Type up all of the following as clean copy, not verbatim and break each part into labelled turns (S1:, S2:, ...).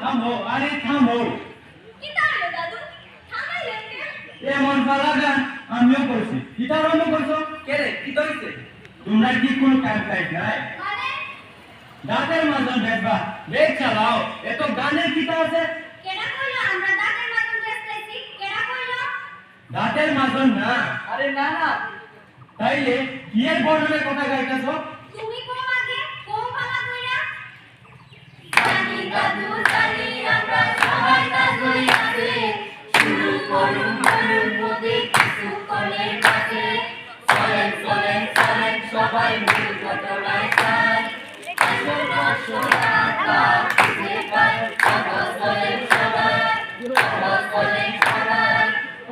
S1: থামো আরে থামো এমন পালাগান আমিও করছি কিতার অন্য করছো
S2: কে রে কি হইছে
S1: তোমরা কি কোনো কাজ কাজ নাই দাঁতের মাজন দেখবা দেখ চালাও এত গানের কিতা আছে
S3: কেডা কইলো আমরা দাঁতের মাজন বেচতেছি কেডা কইলো
S1: দাঁতের মাজন না
S2: আরে না না
S1: তাইলে কিয়ের বর্ণনের কথা গাইতেছো
S3: তুমি কোন আগে কোন পালা কইরা জানি দাদু জানি আমরা সবাই দাদুই আছে শুরু করুন করুন মোদে কিছু করে কাছে চলেন চলেন চলেন সবাই মিলে ঘটনায় চাই আসল বসরাতা খুঁজে পাই আওয়াজ চলেন সবাই আওয়াজ চলেন সবাই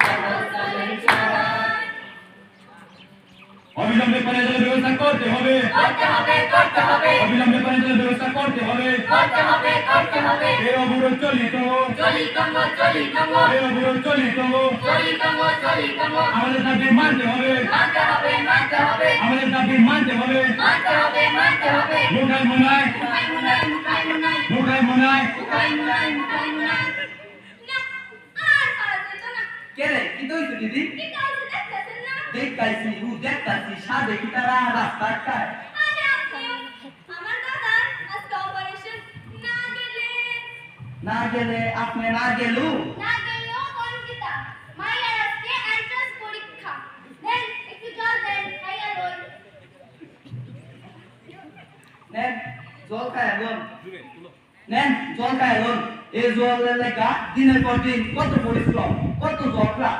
S3: আওয়াজ চলেন সবাই
S1: অবিলম্বে পানীয় ব্যবস্থা করতে হবে অবিলম্বে পানীয় ব্যবস্থা করতে হবে এই অবরোধ চলিত এই অবরোধ চলিত আমাদের দাবি মানতে হবে আমাদের দাবি মানতে হবে মুখায় মুনায় মুখায় মুনায়
S2: কে রে কি হইছে দিদি দেখতাছি দেখতাছি সাদে কি তারা রাস্তা কায় না গেলে আপনি না গেলু নেন জল খায় লোন নেন জল খায় লোন এই জলের লেখা দিনের পর দিন কত পরিশ্রম কত ঝগড়া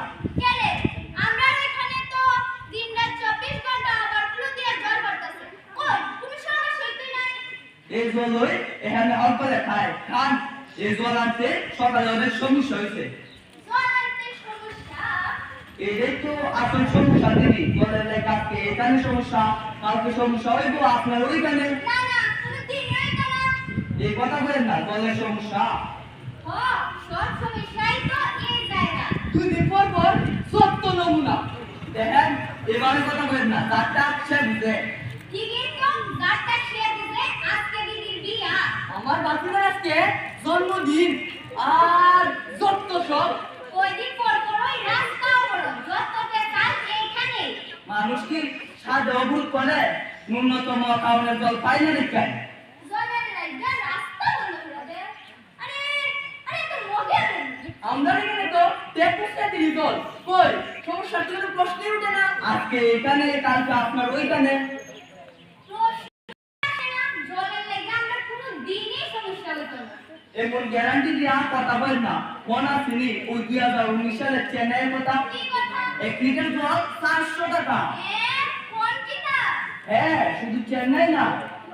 S2: এই জল ওই এখানে অল্প লেখায় খান এই জল আনতে সকালে অনেক সমস্যা হয়েছে এটাই তো আসল সমস্যা দিদি জলের লেখা আজকে এখানে সমস্যা কালকে সমস্যা হইব আপনার ওইখানে এই কথা বলেন না জলের সমস্যা দুই দিন পর পর সত্য নমুনা দেখেন এবারে কথা বলেন না চারটা সে বুঝে আমার বাচ্চাদের আজকে জন্মদিন আর যত সব মানুষ কি সাদে অভূত করে ন্যূনতম কারণের জল পাই না দেখায় আমরা এখানে তো টেকুসটা দিই জল কই সমস্যা তো প্রশ্নই উঠে না আজকে এখানে কালকে আপনার ওইখানে এমন গ্যারান্টি দিয়া কথা বল না কোন আসেনি ওই 2019 সালে চেন্নাইয়ের কথা এক লিটার জল 400 টাকা হ্যাঁ শুধু চেন্নাই না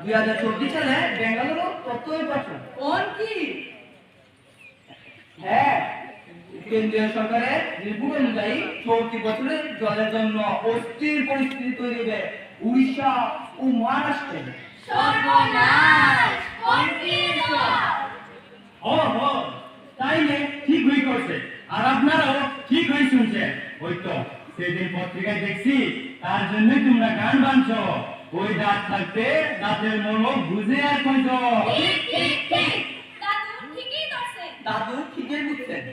S2: 2024 সালে বেঙ্গালুরু ততই বছর কোন কি হ্যাঁ কেন্দ্রীয় সরকারের রিপোর্ট অনুযায়ী চলতি বছরে জলের জন্য অস্থির পরিস্থিতি তৈরি হবে উড়িষ্যা ও মহারাষ্ট্রে
S1: তাইলে ঠিক হয়ে করছে আর আপনারাও ঠিক হয়ে শুনছেন ওই তো সেদিন পত্রিকায় দেখছি তার জন্য তোমরা গান বানছো ওই দাঁত থাকতে দাঁতের মনোক বুঝে আর কইছো
S2: দাদু ঠিকই বুঝছেন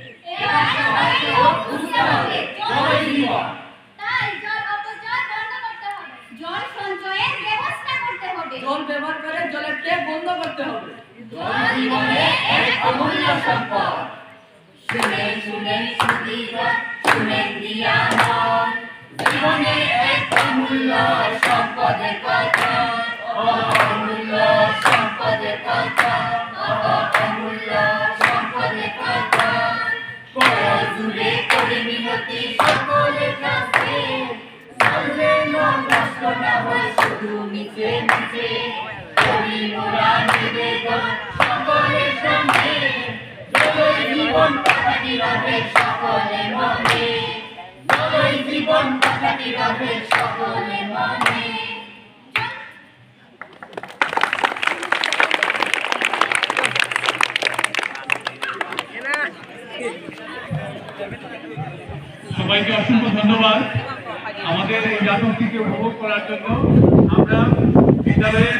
S3: জল সঞ্চয়ের ব্যবস্থা করতে হবে
S2: জল ব্যবহার করে জলের ট্যাপ বন্ধ করতে হবে
S3: জল জীবনে এক অমূল্য সম্পদ শুনেন শুনেন সুধীজন শুনেন জ্ঞান জীবনে এক অমূল্য সম্পদের কথা অমূল্য সম্পদের কথা মাঝে করি মোরা নিবেদন সকলের সঙ্গে জয় জীবন কথাটি রবে সকলের মনে জয় জীবন কথাটি রবে সকলের মনে
S4: সবাইকে অসংখ্য ধন্যবাদ আমাদের এই নাটকটিকে উপভোগ করার জন্য। আমরা বিদ্যালয়ের